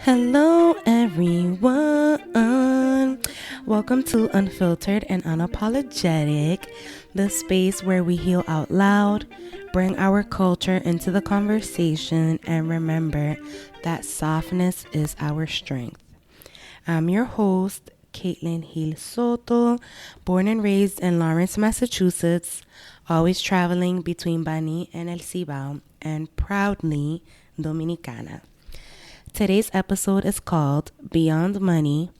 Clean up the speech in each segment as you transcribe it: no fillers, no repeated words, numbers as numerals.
Hello, everyone. Welcome to Unfiltered and Unapologetic, the space where we heal out loud, bring our culture into the conversation, and remember that softness is our strength. I'm your host, Caitlin Gil-Soto, born and raised in Lawrence, Massachusetts, always traveling between Bani and El Cibao, and proudly Dominicana. Today's episode is called Beyond Money,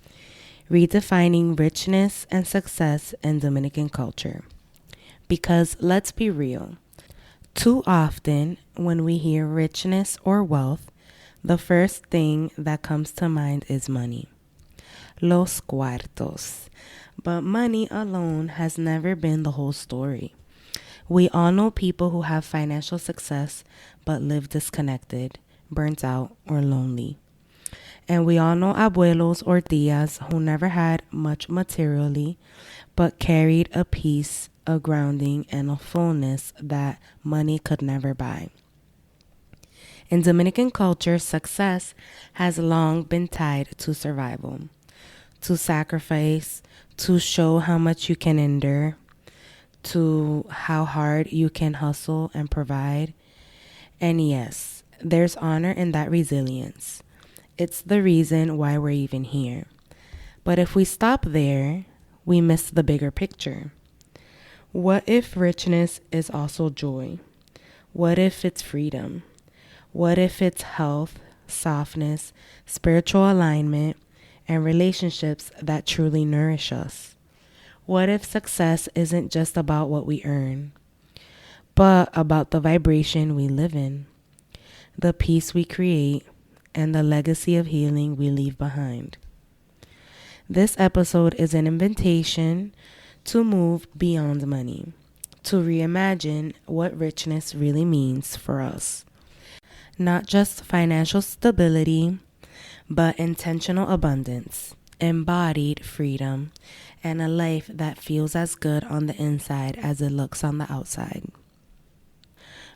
Redefining Richness and Success in Dominican Culture. Because let's be real, too often when we hear richness or wealth, the first thing that comes to mind is money. Los cuartos. But money alone has never been the whole story. We all know people who have financial success but live disconnected, burnt out, or lonely. And we all know abuelos or tias who never had much materially but carried a peace, a grounding, and a fullness that money could never buy. In Dominican culture, success has long been tied to survival, to sacrifice, to show how much you can endure, to how hard you can hustle and provide. And yes, there's honor in that resilience. It's the reason why we're even here. But if we stop there, we miss the bigger picture. What if richness is also joy? What if it's freedom? What if it's health, softness, spiritual alignment, and relationships that truly nourish us? What if success isn't just about what we earn, but about the vibration we live in, the peace we create, and the legacy of healing we leave behind? This episode is an invitation to move beyond money, to reimagine what richness really means for us. Not just financial stability, but intentional abundance, embodied freedom, and a life that feels as good on the inside as it looks on the outside.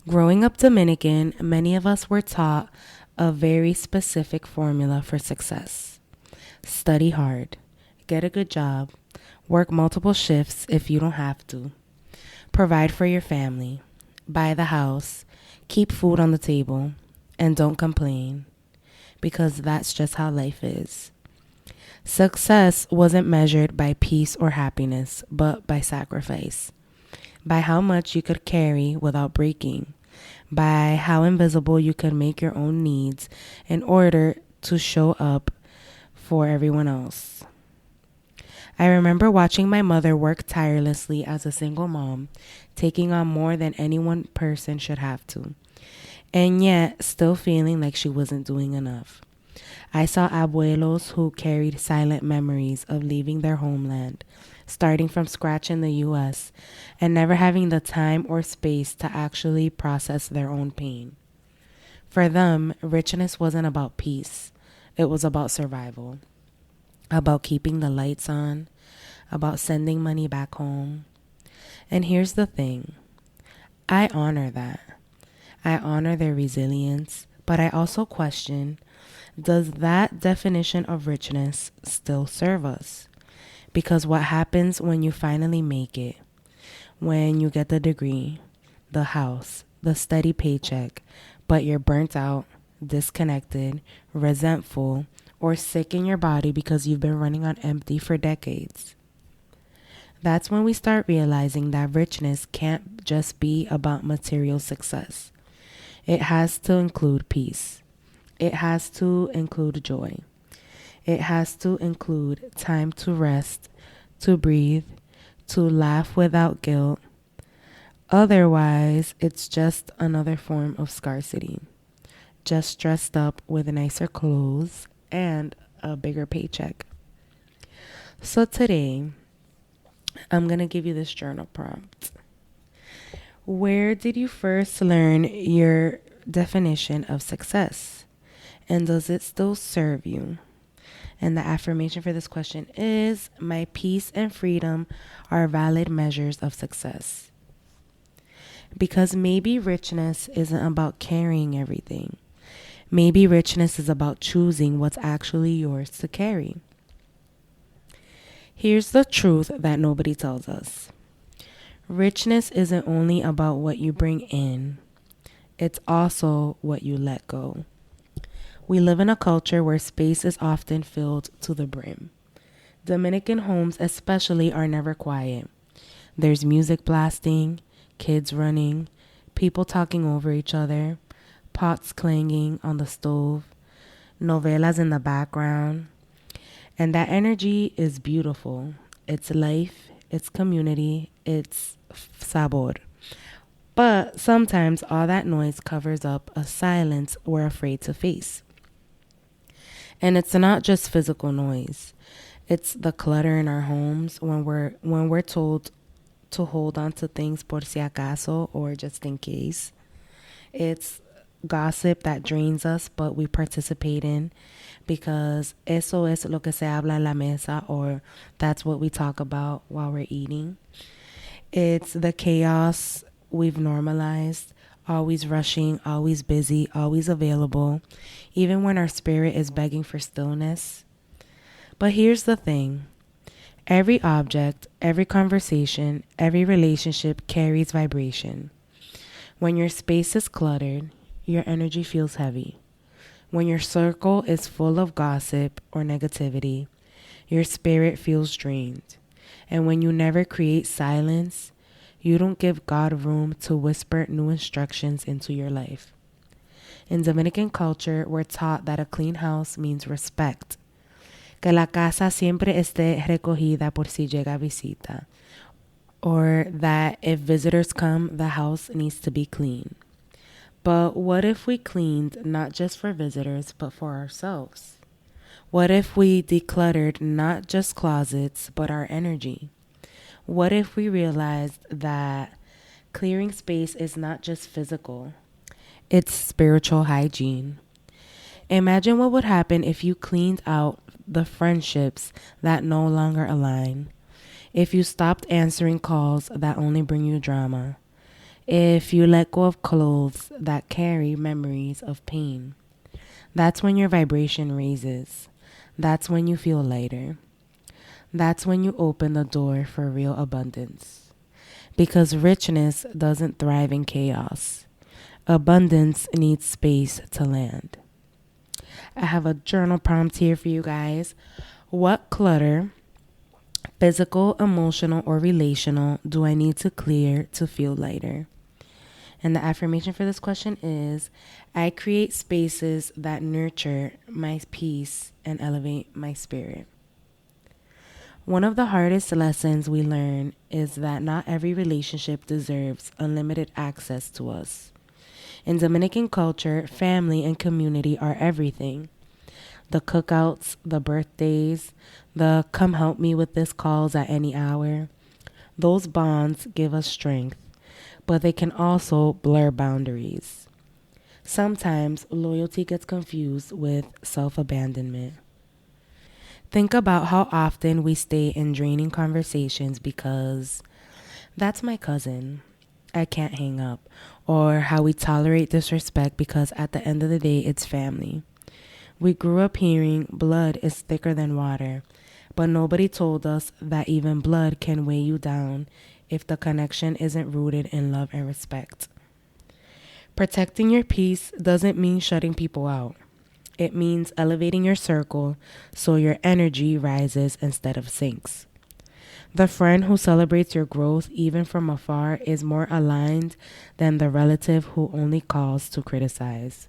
Growing up Dominican, many of us were taught a very specific formula for success. Study hard, get a good job, work multiple shifts if you don't have to, provide for your family, buy the house, keep food on the table, and don't complain, because that's just how life is. Success wasn't measured by peace or happiness, but by sacrifice, by how much you could carry without breaking, by how invisible you could make your own needs in order to show up for everyone else. I remember watching my mother work tirelessly as a single mom, taking on more than any one person should have to, and yet still feeling like she wasn't doing enough. I saw abuelos who carried silent memories of leaving their homeland, starting from scratch in the US, and never having the time or space to actually process their own pain. For them, richness wasn't about peace. It was about survival, about keeping the lights on, about sending money back home. And here's the thing. I honor that. I honor their resilience, but I also question, does that definition of richness still serve us? Because what happens when you finally make it? When you get the degree, the house, the steady paycheck, but you're burnt out, disconnected, resentful, or sick in your body because you've been running on empty for decades. That's when we start realizing that richness can't just be about material success. It has to include peace. It has to include joy. It has to include time to rest, to breathe, to laugh without guilt. Otherwise, it's just another form of scarcity. Just dressed up with nicer clothes and a bigger paycheck. So today, I'm going to give you this journal prompt. Where did you first learn your definition of success? And does it still serve you? And the affirmation for this question is, my peace and freedom are valid measures of success. Because maybe richness isn't about carrying everything. Maybe richness is about choosing what's actually yours to carry. Here's the truth that nobody tells us. Richness isn't only about what you bring in, it's also what you let go. We live in a culture where space is often filled to the brim. Dominican homes, especially, are never quiet. There's music blasting, kids running, people talking over each other, pots clanging on the stove, novelas in the background. And that energy is beautiful. It's life, it's community, it's sabor. But sometimes all that noise covers up a silence we're afraid to face. And it's not just physical noise. It's the clutter in our homes when we're told to hold on to things por si acaso or just in case. It's gossip that drains us, but we participate in because eso es lo que se habla en la mesa, or that's what we talk about while we're eating. It's the chaos we've normalized, always rushing, always busy, always available, even when our spirit is begging for stillness. But here's the thing. Every object, every conversation, every relationship carries vibration. When your space is cluttered, your energy feels heavy. When your circle is full of gossip or negativity, your spirit feels drained. And when you never create silence, you don't give God room to whisper new instructions into your life. In Dominican culture, we're taught that a clean house means respect. Que la casa siempre esté recogida por si llega visita. Or that if visitors come, the house needs to be clean. But what if we cleaned not just for visitors, but for ourselves? What if we decluttered not just closets, but our energy? What if we realized that clearing space is not just physical, it's spiritual hygiene? Imagine what would happen if you cleaned out the friendships that no longer align. If you stopped answering calls that only bring you drama. If you let go of clothes that carry memories of pain. That's when your vibration raises. That's when you feel lighter. That's when you open the door for real abundance. Because richness doesn't thrive in chaos. Abundance needs space to land. I have a journal prompt here for you guys. What clutter, physical, emotional, or relational, do I need to clear to feel lighter? And the affirmation for this question is, I create spaces that nurture my peace and elevate my spirit. One of the hardest lessons we learn is that not every relationship deserves unlimited access to us. In Dominican culture, family and community are everything. The cookouts, the birthdays, the come help me with this calls at any hour. Those bonds give us strength, but they can also blur boundaries. Sometimes loyalty gets confused with self-abandonment. Think about how often we stay in draining conversations because that's my cousin, I can't hang up. Or how we tolerate disrespect because at the end of the day, it's family. We grew up hearing blood is thicker than water, but nobody told us that even blood can weigh you down if the connection isn't rooted in love and respect. Protecting your peace doesn't mean shutting people out. It means elevating your circle so your energy rises instead of sinks. The friend who celebrates your growth even from afar is more aligned than the relative who only calls to criticize.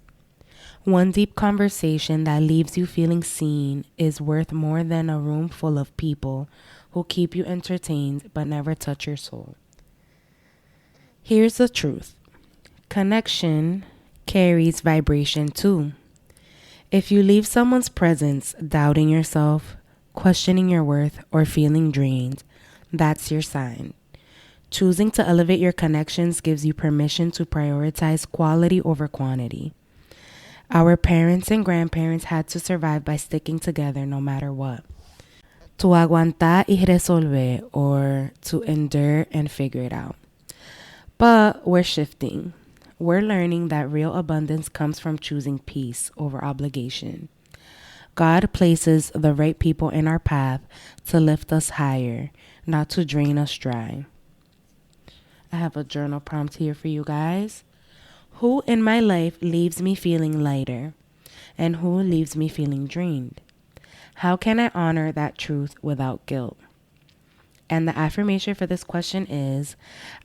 One deep conversation that leaves you feeling seen is worth more than a room full of people who keep you entertained but never touch your soul. Here's the truth. Connection carries vibration too. If you leave someone's presence doubting yourself, questioning your worth, or feeling drained, that's your sign. Choosing to elevate your connections gives you permission to prioritize quality over quantity. Our parents and grandparents had to survive by sticking together no matter what. To aguantar y resolver, or to endure and figure it out. But we're shifting. We're learning that real abundance comes from choosing peace over obligation. God places the right people in our path to lift us higher, not to drain us dry. I have a journal prompt here for you guys. Who in my life leaves me feeling lighter? And who leaves me feeling drained? How can I honor that truth without guilt? And the affirmation for this question is,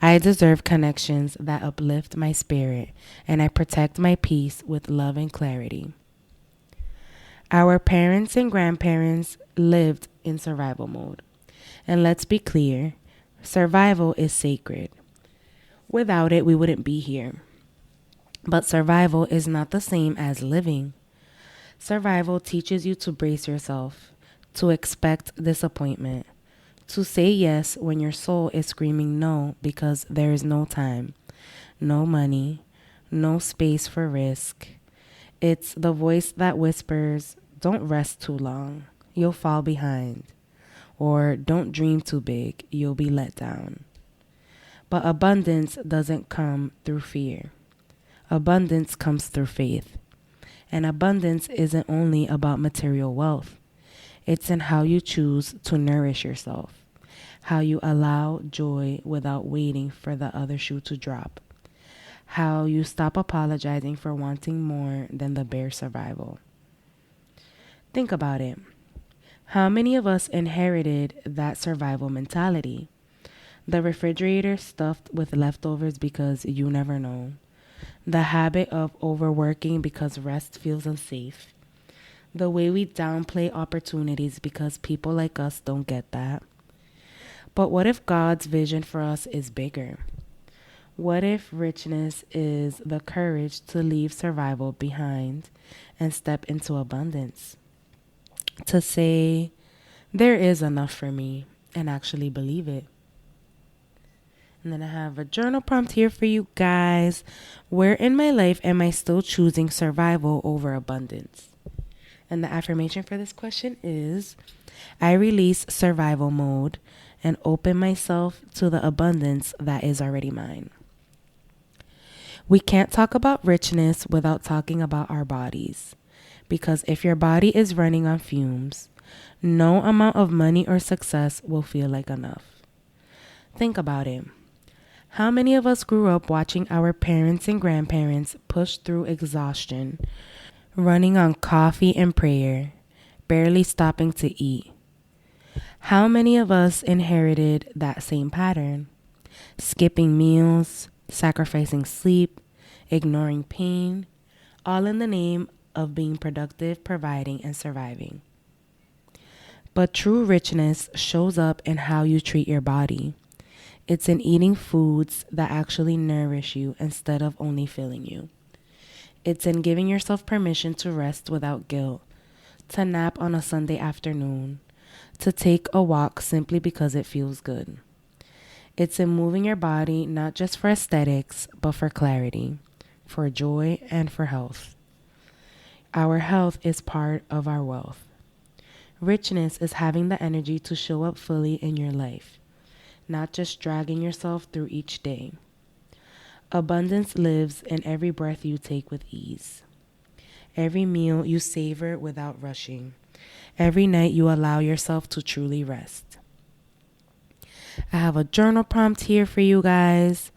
I deserve connections that uplift my spirit, and I protect my peace with love and clarity. Our parents and grandparents lived in survival mode. And let's be clear, survival is sacred. Without it, we wouldn't be here. But survival is not the same as living. Survival teaches you to brace yourself, to expect disappointment, to say yes when your soul is screaming no because there is no time, no money, no space for risk. It's the voice that whispers, don't rest too long, you'll fall behind. Or don't dream too big, you'll be let down. But abundance doesn't come through fear. Abundance comes through faith. And abundance isn't only about material wealth. It's in how you choose to nourish yourself, how you allow joy without waiting for the other shoe to drop, how you stop apologizing for wanting more than the bare survival. Think about it. How many of us inherited that survival mentality? The refrigerator stuffed with leftovers because you never know. The habit of overworking because rest feels unsafe. The way we downplay opportunities because people like us don't get that. But what if God's vision for us is bigger? What if richness is the courage to leave survival behind and step into abundance? To say, there is enough for me, and actually believe it. And then I have a journal prompt here for you guys. Where in my life am I still choosing survival over abundance? And the affirmation for this question is, I release survival mode and open myself to the abundance that is already mine. We can't talk about richness without talking about our bodies. Because if your body is running on fumes, no amount of money or success will feel like enough. Think about it. How many of us grew up watching our parents and grandparents push through exhaustion, running on coffee and prayer, barely stopping to eat? How many of us inherited that same pattern? Skipping meals, sacrificing sleep, ignoring pain, all in the name of being productive, providing, and surviving. But true richness shows up in how you treat your body. It's in eating foods that actually nourish you instead of only filling you. It's in giving yourself permission to rest without guilt, to nap on a Sunday afternoon, to take a walk simply because it feels good. It's in moving your body not just for aesthetics, but for clarity, for joy, and for health. Our health is part of our wealth. Richness is having the energy to show up fully in your life, not just dragging yourself through each day. Abundance lives in every breath you take with ease, every meal you savor without rushing, every night you allow yourself to truly rest. I have a journal prompt here for you guys.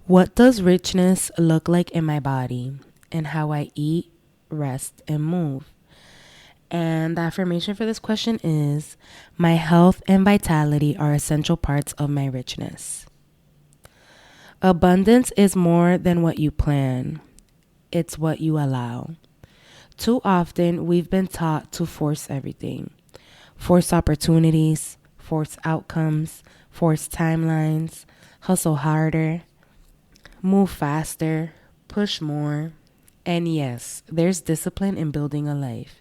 What does richness look like in my body and how I eat, rest, and move? And the affirmation for this question is, my health and vitality are essential parts of my richness. Abundance is more than what you plan. It's what you allow. Too often, we've been taught to force everything. Force opportunities, force outcomes, force timelines, hustle harder, move faster, push more. And yes, there's discipline in building a life.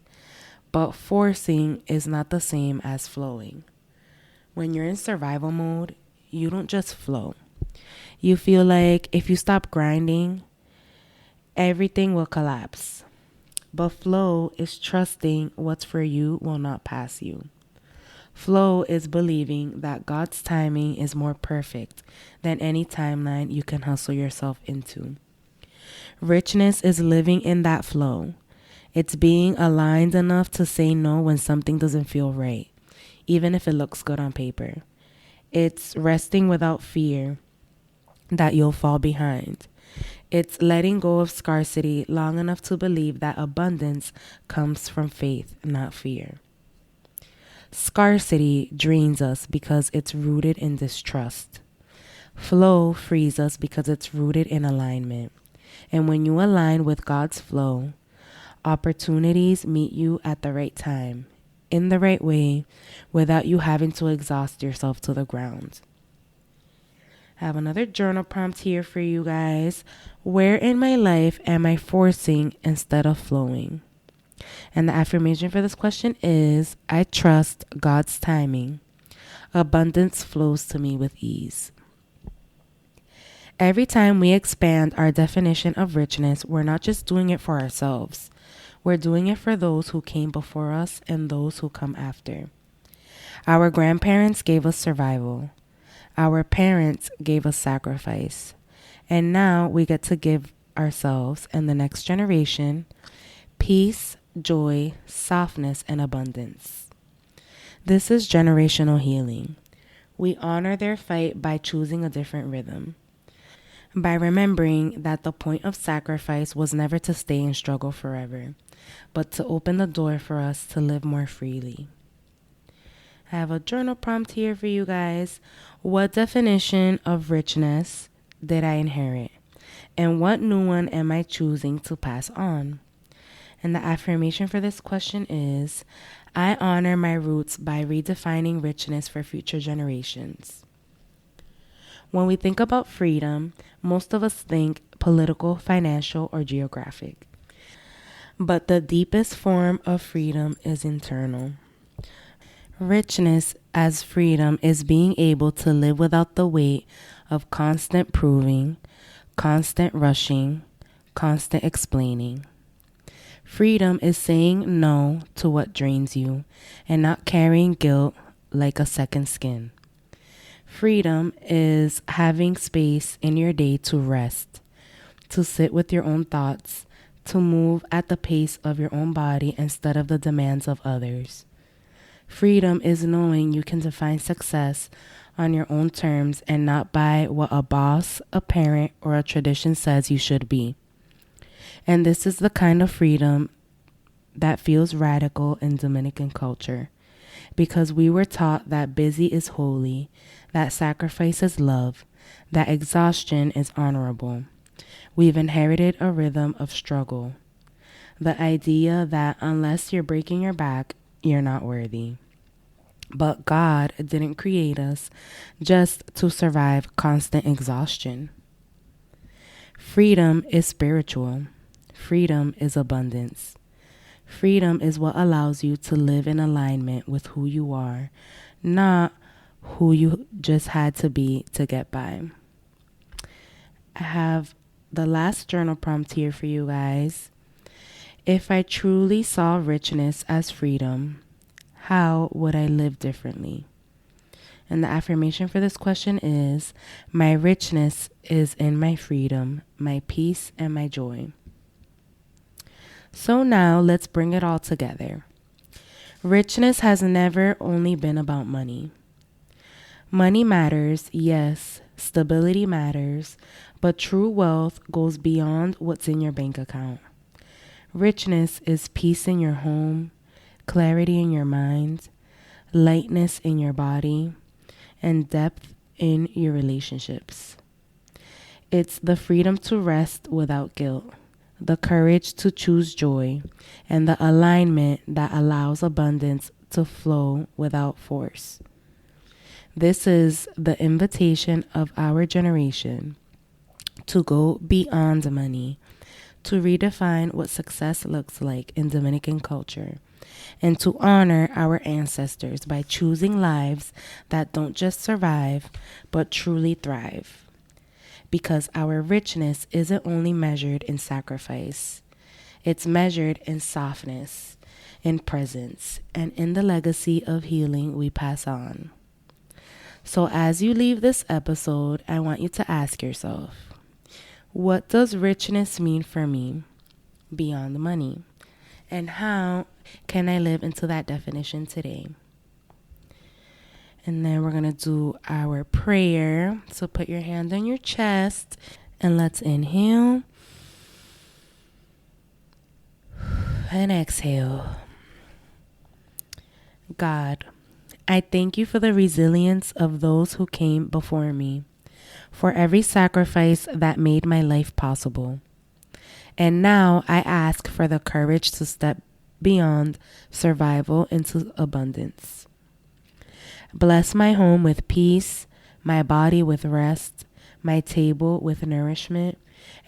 But forcing is not the same as flowing. When you're in survival mode, you don't just flow. You feel like if you stop grinding, everything will collapse. But flow is trusting what's for you will not pass you. Flow is believing that God's timing is more perfect than any timeline you can hustle yourself into. Richness is living in that flow. It's being aligned enough to say no when something doesn't feel right, even if it looks good on paper. It's resting without fear that you'll fall behind. It's letting go of scarcity long enough to believe that abundance comes from faith, not fear. Scarcity drains us because it's rooted in distrust. Flow frees us because it's rooted in alignment. And when you align with God's flow, opportunities meet you at the right time, in the right way, without you having to exhaust yourself to the ground. I have another journal prompt here for you guys. Where in my life am I forcing instead of flowing? And the affirmation for this question is, I trust God's timing. Abundance flows to me with ease. Every time we expand our definition of richness, we're not just doing it for ourselves. We're doing it for those who came before us and those who come after. Our grandparents gave us survival. Our parents gave us sacrifice. And now we get to give ourselves and the next generation peace, joy, softness, and abundance. This is generational healing. We honor their fight by choosing a different rhythm, by remembering that the point of sacrifice was never to stay in struggle forever, but to open the door for us to live more freely. I have a journal prompt here for you guys. What definition of richness did I inherit? And what new one am I choosing to pass on? And the affirmation for this question is, I honor my roots by redefining richness for future generations. When we think about freedom, most of us think political, financial, or geographic. But the deepest form of freedom is internal. Richness as freedom is being able to live without the weight of constant proving, constant rushing, constant explaining. Freedom is saying no to what drains you and not carrying guilt like a second skin. Freedom is having space in your day to rest, to sit with your own thoughts, to move at the pace of your own body instead of the demands of others. Freedom is knowing you can define success on your own terms and not by what a boss, a parent, or a tradition says you should be. And this is the kind of freedom that feels radical in Dominican culture, because we were taught that busy is holy, that sacrifice is love, that exhaustion is honorable. We've inherited a rhythm of struggle. The idea that unless you're breaking your back, you're not worthy. But God didn't create us just to survive constant exhaustion. Freedom is spiritual. Freedom is abundance. Freedom is what allows you to live in alignment with who you are, not who you just had to be to get by. I have the last journal prompt here for you guys. If I truly saw richness as freedom, how would I live differently? And the affirmation for this question is, my richness is in my freedom, my peace, and my joy. So now let's bring it all together. Richness has never only been about money. Money matters, yes, stability matters, but true wealth goes beyond what's in your bank account. Richness is peace in your home, clarity in your mind, lightness in your body, and depth in your relationships. It's the freedom to rest without guilt, the courage to choose joy, and the alignment that allows abundance to flow without force. This is the invitation of our generation to go beyond money, to redefine what success looks like in Dominican culture, and to honor our ancestors by choosing lives that don't just survive, but truly thrive. Because our richness isn't only measured in sacrifice, it's measured in softness, in presence, and in the legacy of healing we pass on. So as you leave this episode, I want you to ask yourself, What does richness mean for me beyond the money? And how can I live into that definition today? And then we're going to do our prayer. So put your hand on your chest and let's inhale and exhale. God, I thank you for the resilience of those who came before me, for every sacrifice that made my life possible. And now I ask for the courage to step beyond survival into abundance. Bless my home with peace, my body with rest, my table with nourishment,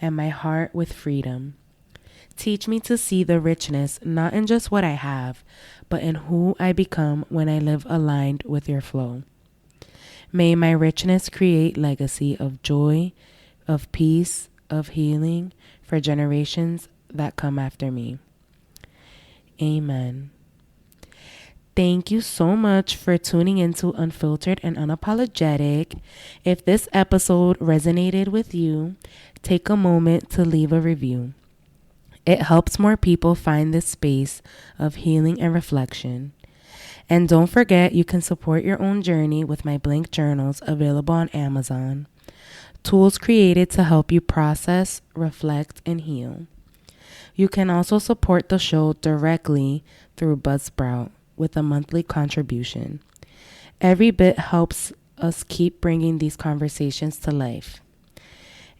and my heart with freedom. Teach me to see the richness not in just what I have, but in who I become when I live aligned with your flow. May my richness create legacy of joy, of peace, of healing for generations that come after me. Amen. Thank you so much for tuning into Unfiltered and Unapologetic. If this episode resonated with you, take a moment to leave a review. It helps more people find this space of healing and reflection. And don't forget, you can support your own journey with my blank journals available on Amazon. Tools created to help you process, reflect, and heal. You can also support the show directly through Buzzsprout with a monthly contribution. Every bit helps us keep bringing these conversations to life.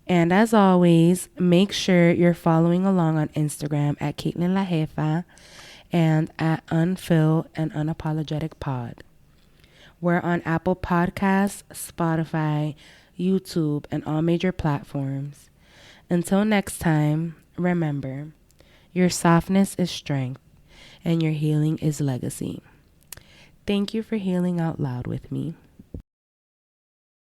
And as always, make sure you're following along on Instagram at Caitlin La Jefa and at Unfill and Unapologetic Pod. We're on Apple Podcasts, Spotify, YouTube, and all major platforms. Until next time, remember, your softness is strength and your healing is legacy. Thank you for healing out loud with me.